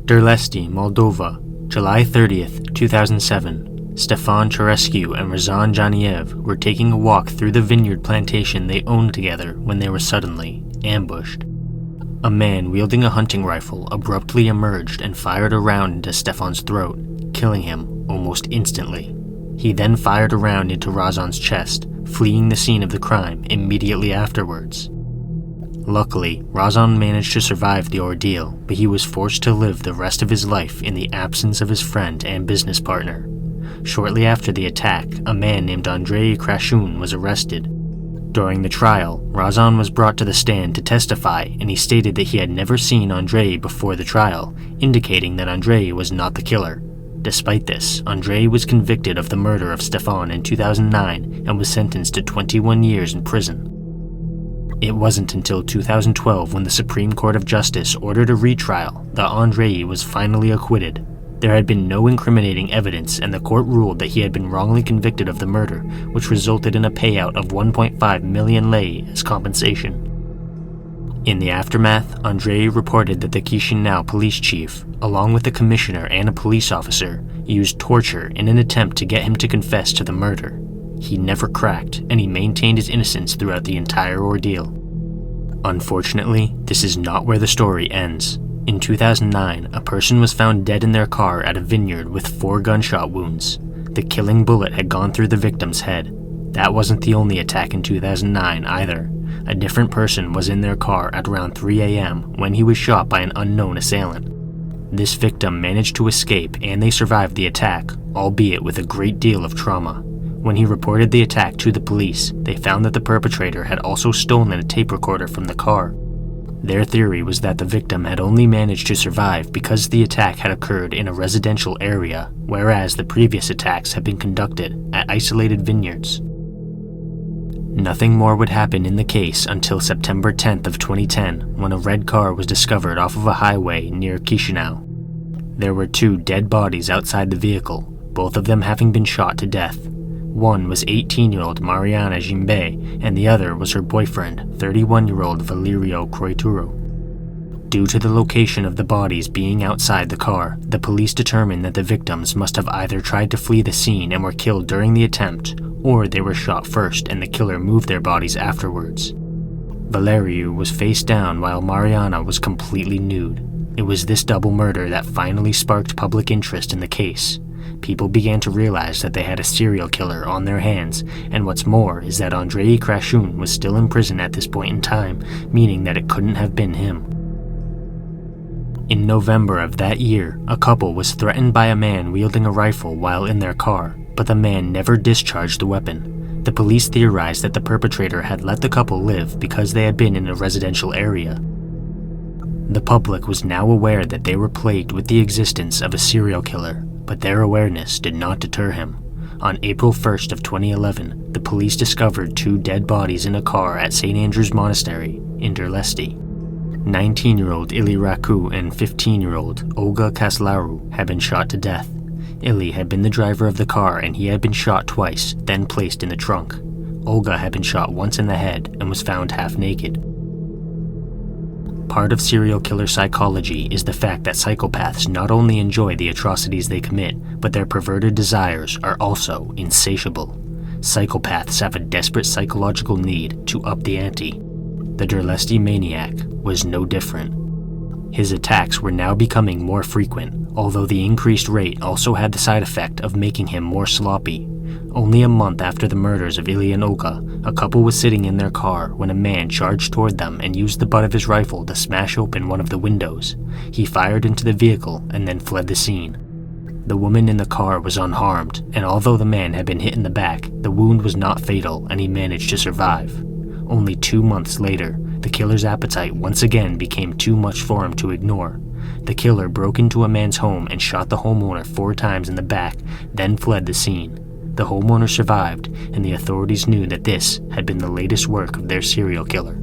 Derlesti, Moldova, July 30th, 2007. Stefan Cerescu and Razan Janiev were taking a walk through the vineyard plantation they owned together when they were suddenly ambushed. A man wielding a hunting rifle abruptly emerged and fired a round into Stefan's throat, killing him almost instantly. He then fired a round into Razan's chest, fleeing the scene of the crime immediately afterwards. Luckily, Razan managed to survive the ordeal, but he was forced to live the rest of his life in the absence of his friend and business partner. Shortly after the attack, a man named Andrei Crashun was arrested. During the trial, Razan was brought to the stand to testify, and he stated that he had never seen Andrei before the trial, indicating that Andrei was not the killer. Despite this, Andrei was convicted of the murder of Stefan in 2009 and was sentenced to 21 years in prison. It wasn't until 2012 when the Supreme Court of Justice ordered a retrial that Andrei was finally acquitted. There had been no incriminating evidence, and the court ruled that he had been wrongly convicted of the murder, which resulted in a payout of 1.5 million lei as compensation. In the aftermath, Andrei reported that the Chisinau police chief, along with the commissioner and a police officer, used torture in an attempt to get him to confess to the murder. He never cracked, and he maintained his innocence throughout the entire ordeal. Unfortunately, this is not where the story ends. In 2009, a person was found dead in their car at a vineyard with 4 gunshot wounds. The killing bullet had gone through the victim's head. That wasn't the only attack in 2009 either. A different person was in their car at around 3 a.m. when he was shot by an unknown assailant. This victim managed to escape and they survived the attack, albeit with a great deal of trauma. When he reported the attack to the police, they found that the perpetrator had also stolen a tape recorder from the car. Their theory was that the victim had only managed to survive because the attack had occurred in a residential area, whereas the previous attacks had been conducted at isolated vineyards. Nothing more would happen in the case until September 10th of 2010, when a red car was discovered off of a highway near Chisinau. There were 2 dead bodies outside the vehicle, both of them having been shot to death. One was 18-year-old Mariana Jimbe, and the other was her boyfriend, 31-year-old Valerio Croituro. Due to the location of the bodies being outside the car, the police determined that the victims must have either tried to flee the scene and were killed during the attempt, or they were shot first and the killer moved their bodies afterwards. Valerio was face down while Mariana was completely nude. It was this double murder that finally sparked public interest in the case. People began to realize that they had a serial killer on their hands, and what's more is that Andrei Crashun was still in prison at this point in time, meaning that it couldn't have been him. In November of that year, a couple was threatened by a man wielding a rifle while in their car, but the man never discharged the weapon. The police theorized that the perpetrator had let the couple live because they had been in a residential area. The public was now aware that they were plagued with the existence of a serial killer, but their awareness did not deter him. On April 1st of 2011, the police discovered 2 dead bodies in a car at St. Andrew's Monastery in Derlesti. 19-year-old Ili Raku and 15-year-old Olga Kaslaru had been shot to death. Ili had been the driver of the car and he had been shot twice, then placed in the trunk. Olga had been shot once in the head and was found half naked. Part of serial killer psychology is the fact that psychopaths not only enjoy the atrocities they commit, but their perverted desires are also insatiable. Psychopaths have a desperate psychological need to up the ante. The Derlesti maniac was no different. His attacks were now becoming more frequent, although the increased rate also had the side effect of making him more sloppy. Only a month after the murders of Ili and Olga, a couple was sitting in their car when a man charged toward them and used the butt of his rifle to smash open one of the windows. He fired into the vehicle and then fled the scene. The woman in the car was unharmed, and although the man had been hit in the back, the wound was not fatal and he managed to survive. Only 2 months later, the killer's appetite once again became too much for him to ignore. The killer broke into a man's home and shot the homeowner 4 times in the back, then fled the scene. The homeowner survived, and the authorities knew that this had been the latest work of their serial killer.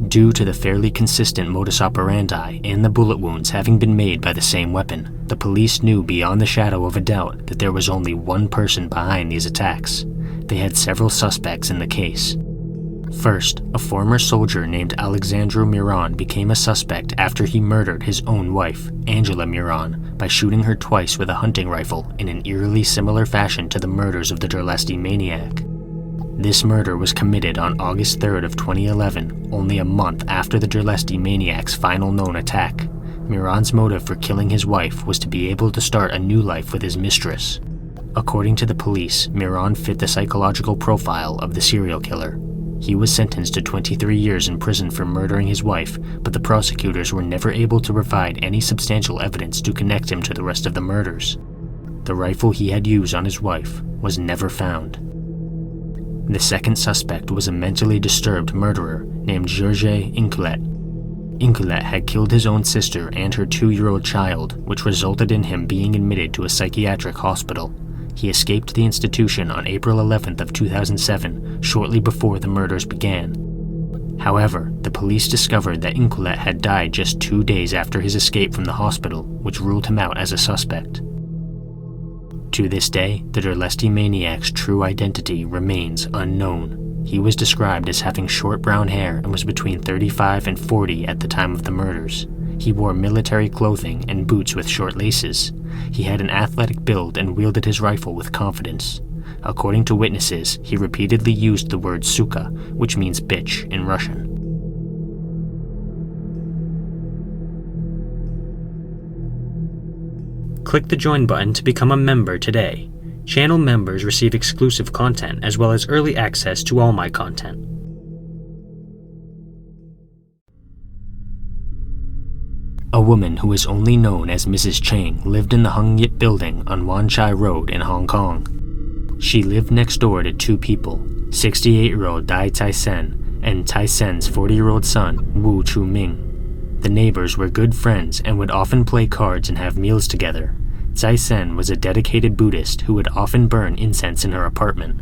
Due to the fairly consistent modus operandi and the bullet wounds having been made by the same weapon, the police knew beyond the shadow of a doubt that there was only one person behind these attacks. They had several suspects in the case. First, a former soldier named Alexandru Miron became a suspect after he murdered his own wife, Angela Miron, by shooting her twice with a hunting rifle in an eerily similar fashion to the murders of the Durlesti maniac. This murder was committed on August 3rd of 2011, only a month after the Durlesti maniac's final known attack. Miron's motive for killing his wife was to be able to start a new life with his mistress. According to the police, Miron fit the psychological profile of the serial killer. He was sentenced to 23 years in prison for murdering his wife, but the prosecutors were never able to provide any substantial evidence to connect him to the rest of the murders. The rifle he had used on his wife was never found. The second suspect was a mentally disturbed murderer named George Inculet. Inculet had killed his own sister and her 2-year-old child, which resulted in him being admitted to a psychiatric hospital. He escaped the institution on April 11th of 2007, shortly before the murders began. However, the police discovered that Inculet had died just 2 days after his escape from the hospital, which ruled him out as a suspect. To this day, the Durlesti maniac's true identity remains unknown. He was described as having short brown hair and was between 35 and 40 at the time of the murders. He wore military clothing and boots with short laces. He had an athletic build and wielded his rifle with confidence. According to witnesses, he repeatedly used the word suka, which means bitch in Russian. Click the join button to become a member today. Channel members receive exclusive content as well as early access to all my content. A woman who is only known as Mrs. Chang lived in the Hung Yip building on Wan Chai Road in Hong Kong. She lived next door to two people, 68-year-old Dai Tai Sen and Tai Sen's 40-year-old son, Wu Chu Ming. The neighbors were good friends and would often play cards and have meals together. Tai Sen was a dedicated Buddhist who would often burn incense in her apartment.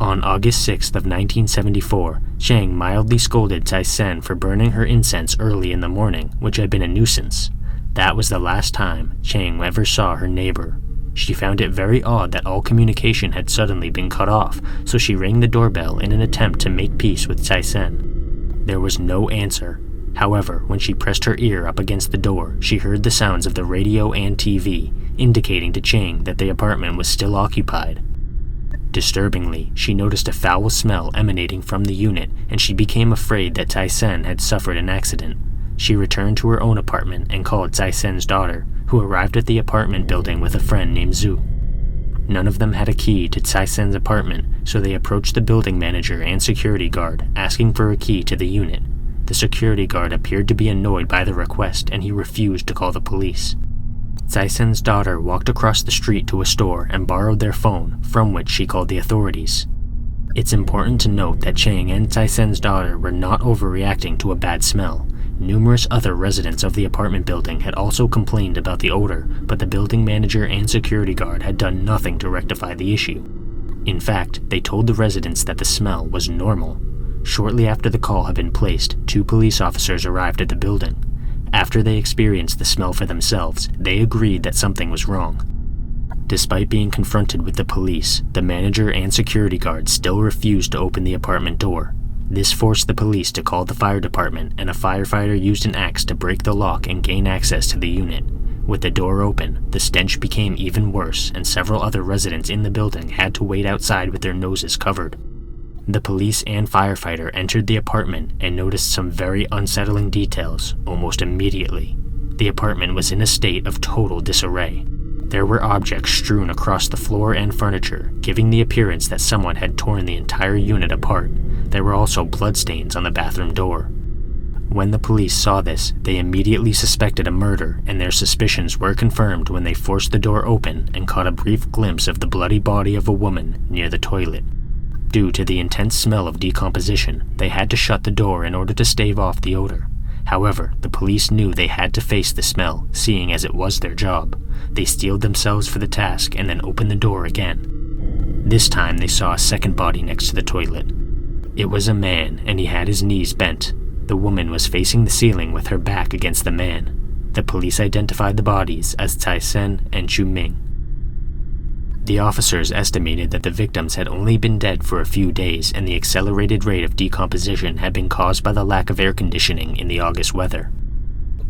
On August 6th of 1974, Chang mildly scolded Tai Sen for burning her incense early in the morning, which had been a nuisance. That was the last time Chang ever saw her neighbor. She found it very odd that all communication had suddenly been cut off, so she rang the doorbell in an attempt to make peace with Tai Sen. There was no answer. However, when she pressed her ear up against the door, she heard the sounds of the radio and TV, indicating to Chang that the apartment was still occupied. Disturbingly, she noticed a foul smell emanating from the unit, and she became afraid that Tai Sen had suffered an accident. She returned to her own apartment and called Tai Sen's daughter, who arrived at the apartment building with a friend named Zhu. None of them had a key to Tai Sen's apartment, so they approached the building manager and security guard, asking for a key to the unit. The security guard appeared to be annoyed by the request, and he refused to call the police. Tai Sen's daughter walked across the street to a store and borrowed their phone, from which she called the authorities. It's important to note that Chang and Tai Sen's daughter were not overreacting to a bad smell. Numerous other residents of the apartment building had also complained about the odor, but the building manager and security guard had done nothing to rectify the issue. In fact, they told the residents that the smell was normal. Shortly after the call had been placed, 2 police officers arrived at the building. After they experienced the smell for themselves, they agreed that something was wrong. Despite being confronted with the police, the manager and security guard still refused to open the apartment door. This forced the police to call the fire department, and a firefighter used an axe to break the lock and gain access to the unit. With the door open, the stench became even worse, and several other residents in the building had to wait outside with their noses covered. The police and firefighter entered the apartment and noticed some very unsettling details almost immediately. The apartment was in a state of total disarray. There were objects strewn across the floor and furniture, giving the appearance that someone had torn the entire unit apart. There were also bloodstains on the bathroom door. When the police saw this, they immediately suspected a murder, and their suspicions were confirmed when they forced the door open and caught a brief glimpse of the bloody body of a woman near the toilet. Due to the intense smell of decomposition, they had to shut the door in order to stave off the odor. However, the police knew they had to face the smell, seeing as it was their job. They steeled themselves for the task and then opened the door again. This time they saw a second body next to the toilet. It was a man, and he had his knees bent. The woman was facing the ceiling with her back against the man. The police identified the bodies as Tsai Sen and Chu Ming. The officers estimated that the victims had only been dead for a few days, and the accelerated rate of decomposition had been caused by the lack of air conditioning in the August weather.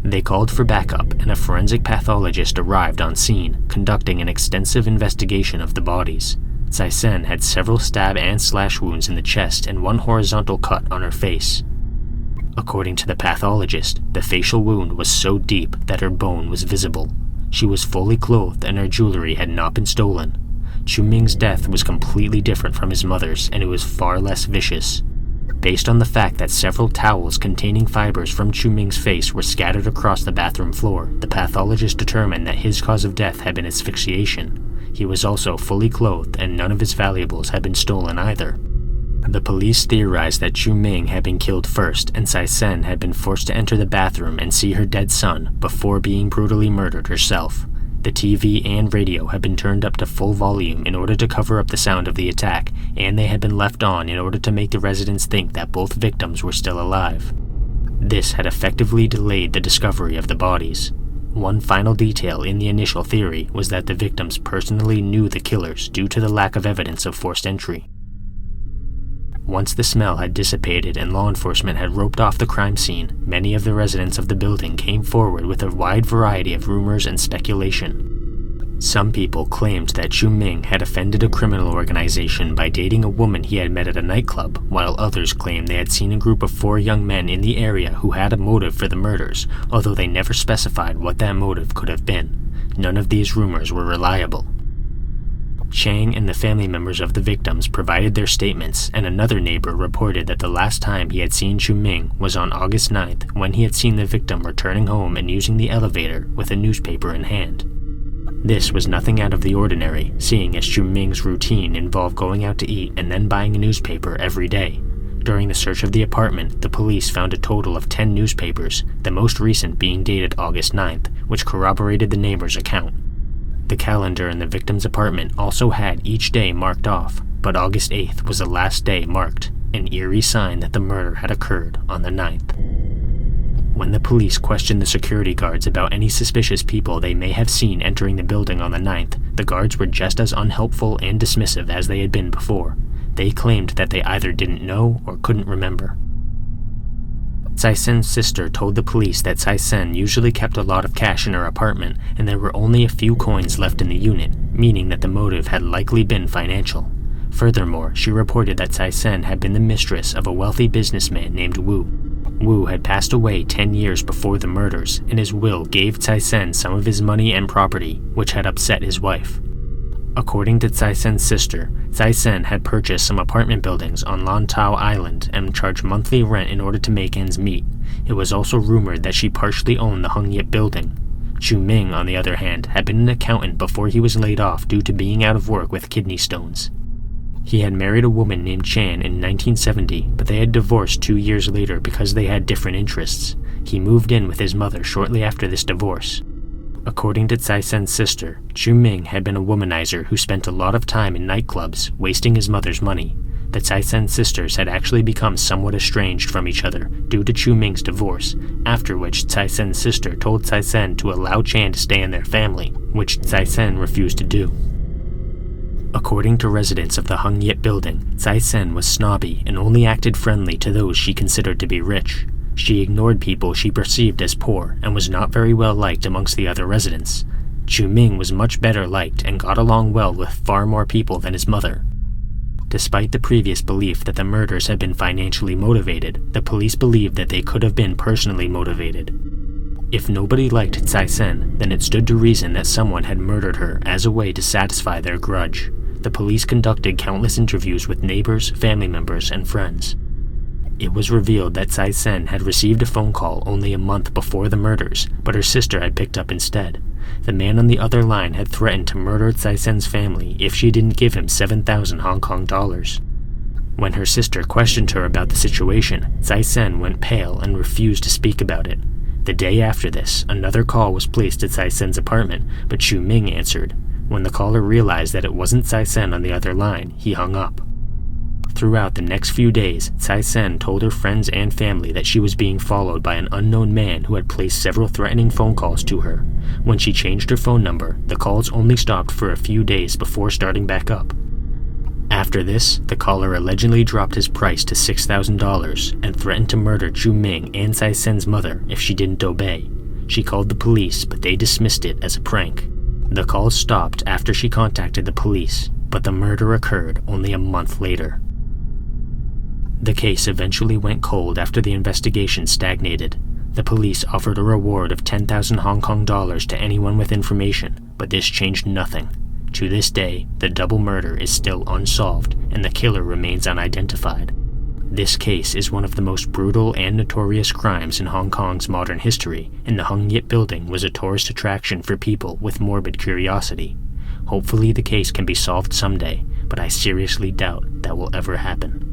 They called for backup, and a forensic pathologist arrived on scene, conducting an extensive investigation of the bodies. Tsai Sen had several stab and slash wounds in the chest and one horizontal cut on her face. According to the pathologist, the facial wound was so deep that her bone was visible. She was fully clothed and her jewelry had not been stolen. Chu Ming's death was completely different from his mother's, and it was far less vicious. Based on the fact that several towels containing fibers from Chu Ming's face were scattered across the bathroom floor, the pathologist determined that his cause of death had been asphyxiation. He was also fully clothed, and none of his valuables had been stolen either. The police theorized that Chu Ming had been killed first, and Tsai Sen had been forced to enter the bathroom and see her dead son before being brutally murdered herself. The TV and radio had been turned up to full volume in order to cover up the sound of the attack, and they had been left on in order to make the residents think that both victims were still alive. This had effectively delayed the discovery of the bodies. One final detail in the initial theory was that the victims personally knew the killers due to the lack of evidence of forced entry. Once the smell had dissipated and law enforcement had roped off the crime scene, many of the residents of the building came forward with a wide variety of rumors and speculation. Some people claimed that Chu Ming had offended a criminal organization by dating a woman he had met at a nightclub, while others claimed they had seen a group of 4 young men in the area who had a motive for the murders, although they never specified what that motive could have been. None of these rumors were reliable. Chang and the family members of the victims provided their statements, and another neighbor reported that the last time he had seen Chu Ming was on August 9th, when he had seen the victim returning home and using the elevator with a newspaper in hand. This was nothing out of the ordinary, seeing as Chu Ming's routine involved going out to eat and then buying a newspaper every day. During the search of the apartment, the police found a total of 10 newspapers, the most recent being dated August 9th, which corroborated the neighbor's account. The calendar in the victim's apartment also had each day marked off, but August 8th was the last day marked, an eerie sign that the murder had occurred on the 9th. When the police questioned the security guards about any suspicious people they may have seen entering the building on the 9th, the guards were just as unhelpful and dismissive as they had been before. They claimed that they either didn't know or couldn't remember. Tsai Sen's sister told the police that Tsai Sen usually kept a lot of cash in her apartment, and there were only a few coins left in the unit, meaning that the motive had likely been financial. Furthermore, she reported that Tsai Sen had been the mistress of a wealthy businessman named Wu. Wu had passed away 10 years before the murders, and his will gave Tsai Sen some of his money and property, which had upset his wife. According to Tsai Sen's sister, Tsai Sen had purchased some apartment buildings on Lantau Island and charged monthly rent in order to make ends meet. It was also rumored that she partially owned the Hung Yip building. Chu Ming, on the other hand, had been an accountant before he was laid off due to being out of work with kidney stones. He had married a woman named Chan in 1970, but they had divorced 2 years later because they had different interests. He moved in with his mother shortly after this divorce. According to Tsai Sen's sister, Chu Ming had been a womanizer who spent a lot of time in nightclubs, wasting his mother's money. The Tsai Sen sisters had actually become somewhat estranged from each other due to Chu Ming's divorce, after which Tsai Sen's sister told Tsai Sen to allow Chan to stay in their family, which Tsai Sen refused to do. According to residents of the Hung Yip building, Tsai Sen was snobby and only acted friendly to those she considered to be rich. She ignored people she perceived as poor and was not very well liked amongst the other residents. Chu Ming was much better liked and got along well with far more people than his mother. Despite the previous belief that the murders had been financially motivated, the police believed that they could have been personally motivated. If nobody liked Tsai Sen, then it stood to reason that someone had murdered her as a way to satisfy their grudge. The police conducted countless interviews with neighbors, family members, and friends. It was revealed that Tsai Sen had received a phone call only a month before the murders, but her sister had picked up instead. The man on the other line had threatened to murder Tsai Sen's family if she didn't give him 7,000 Hong Kong dollars. When her sister questioned her about the situation, Zai-sen went pale and refused to speak about it. The day after this, another call was placed at Zai-sen's apartment, but Xu Ming answered. When the caller realized that it wasn't Zai-sen on the other line, he hung up. Throughout the next few days, Zai-sen told her friends and family that she was being followed by an unknown man who had placed several threatening phone calls to her. When she changed her phone number, the calls only stopped for a few days before starting back up. After this, the caller allegedly dropped his price to $6,000 and threatened to murder Xu Ming and Zai-sen's mother if she didn't obey. She called the police, but they dismissed it as a prank. The calls stopped after she contacted the police, but the murder occurred only a month later. The case eventually went cold after the investigation stagnated. The police offered a reward of 10,000 Hong Kong dollars to anyone with information, but this changed nothing. To this day, the double murder is still unsolved, and the killer remains unidentified. This case is one of the most brutal and notorious crimes in Hong Kong's modern history, and the Hung Yip building was a tourist attraction for people with morbid curiosity. Hopefully the case can be solved someday, but I seriously doubt that will ever happen.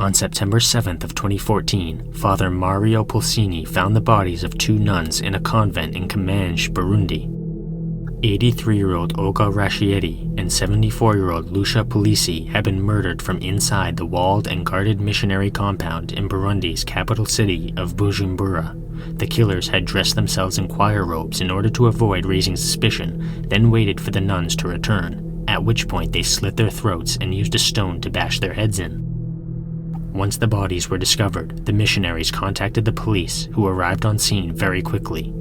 On September 7th of 2014, Father Mario Pulcini found the bodies of two nuns in a convent in Camanche, Burundi. 83-year-old Olga Rascieri and 74-year-old Lucia Polisi had been murdered from inside the walled and guarded missionary compound in Burundi's capital city of Bujumbura. The killers had dressed themselves in choir robes in order to avoid raising suspicion, then waited for the nuns to return, at which point they slit their throats and used a stone to bash their heads in. Once the bodies were discovered, the missionaries contacted the police, who arrived on scene very quickly.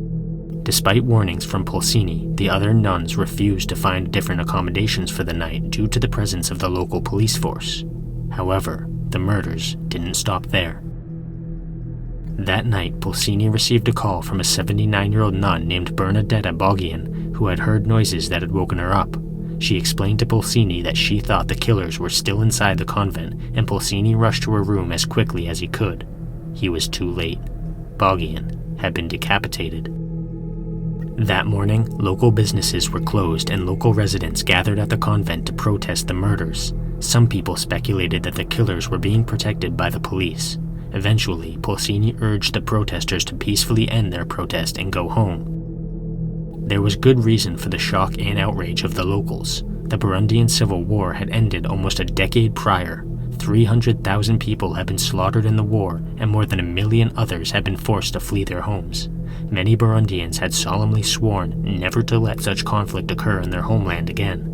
Despite warnings from Pulcini, the other nuns refused to find different accommodations for the night due to the presence of the local police force. However, the murders didn't stop there. That night, Pulcini received a call from a 79-year-old nun named Bernadetta Bogian, who had heard noises that had woken her up. She explained to Pulcini that she thought the killers were still inside the convent, and Pulcini rushed to her room as quickly as he could. He was too late. Bogian had been decapitated. That morning, local businesses were closed and local residents gathered at the convent to protest the murders. Some people speculated that the killers were being protected by the police. Eventually, Pulcini urged the protesters to peacefully end their protest and go home. There was good reason for the shock and outrage of the locals. The Burundian Civil War had ended almost a decade prior. 300,000 people had been slaughtered in the war, and more than 1 million others had been forced to flee their homes. Many Burundians had solemnly sworn never to let such conflict occur in their homeland again.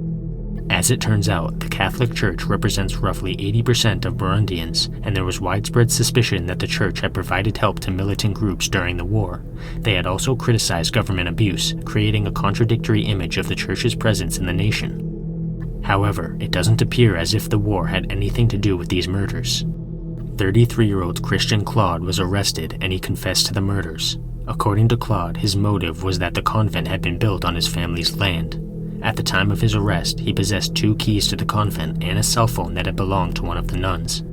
As it turns out, the Catholic Church represents roughly 80% of Burundians, and there was widespread suspicion that the Church had provided help to militant groups during the war. They had also criticized government abuse, creating a contradictory image of the Church's presence in the nation. However, it doesn't appear as if the war had anything to do with these murders. 33-year-old Christian Claude was arrested and he confessed to the murders. According to Claude, his motive was that the convent had been built on his family's land. At the time of his arrest, he possessed 2 keys to the convent and a cell phone that had belonged to one of the nuns.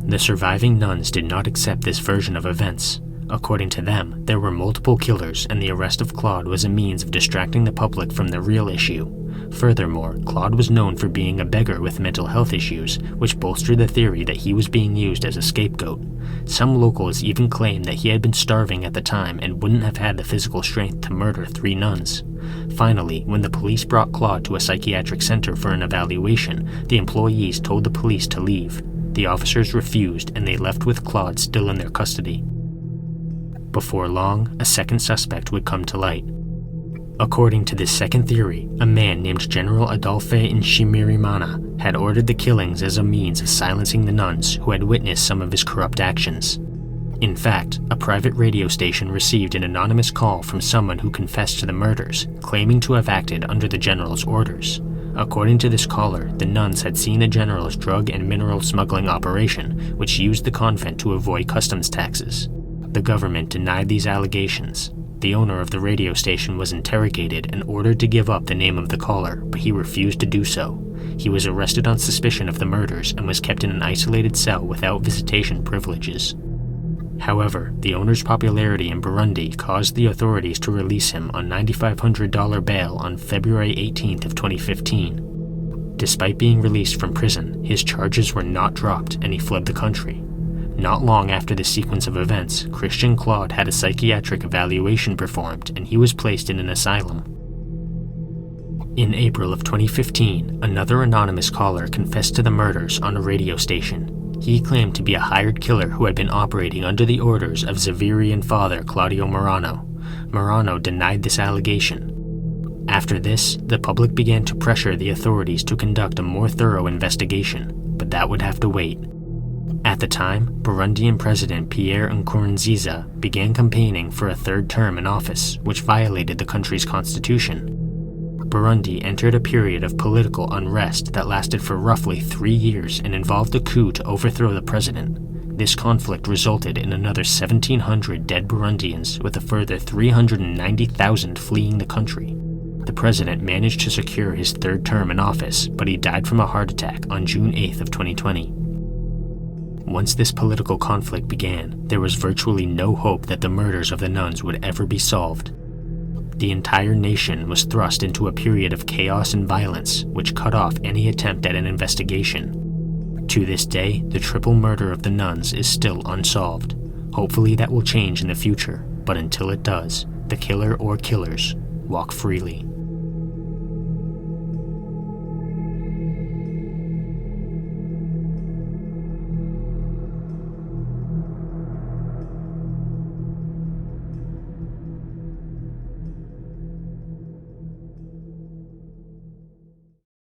The surviving nuns did not accept this version of events. According to them, there were multiple killers, and the arrest of Claude was a means of distracting the public from the real issue. Furthermore, Claude was known for being a beggar with mental health issues, which bolstered the theory that he was being used as a scapegoat. Some locals even claimed that he had been starving at the time and wouldn't have had the physical strength to murder 3 nuns. Finally, when the police brought Claude to a psychiatric center for an evaluation, the employees told the police to leave. The officers refused, and they left with Claude still in their custody. Before long, a second suspect would come to light. According to this second theory, a man named General Adolphe Nshimirimana had ordered the killings as a means of silencing the nuns who had witnessed some of his corrupt actions. In fact, a private radio station received an anonymous call from someone who confessed to the murders, claiming to have acted under the general's orders. According to this caller, the nuns had seen the general's drug and mineral smuggling operation, which used the convent to avoid customs taxes. The government denied these allegations. The owner of the radio station was interrogated and ordered to give up the name of the caller, but he refused to do so. He was arrested on suspicion of the murders and was kept in an isolated cell without visitation privileges. However, the owner's popularity in Burundi caused the authorities to release him on $9,500 bail on February 18th of 2015. Despite being released from prison, his charges were not dropped and he fled the country. Not long after this sequence of events, Christian Claude had a psychiatric evaluation performed and he was placed in an asylum. In April of 2015, another anonymous caller confessed to the murders on a radio station. He claimed to be a hired killer who had been operating under the orders of Zavirian father Claudio Marano. Marano denied this allegation. After this, the public began to pressure the authorities to conduct a more thorough investigation, but that would have to wait. At the time, Burundian President Pierre Nkurunziza began campaigning for a third term in office, which violated the country's constitution. Burundi entered a period of political unrest that lasted for roughly 3 years and involved a coup to overthrow the president. This conflict resulted in another 1,700 dead Burundians, with a further 390,000 fleeing the country. The president managed to secure his third term in office, but he died from a heart attack on June 8th of 2020. Once this political conflict began, there was virtually no hope that the murders of the nuns would ever be solved. The entire nation was thrust into a period of chaos and violence, which cut off any attempt at an investigation. To this day, the triple murder of the nuns is still unsolved. Hopefully that will change in the future, but until it does, the killer or killers walk freely.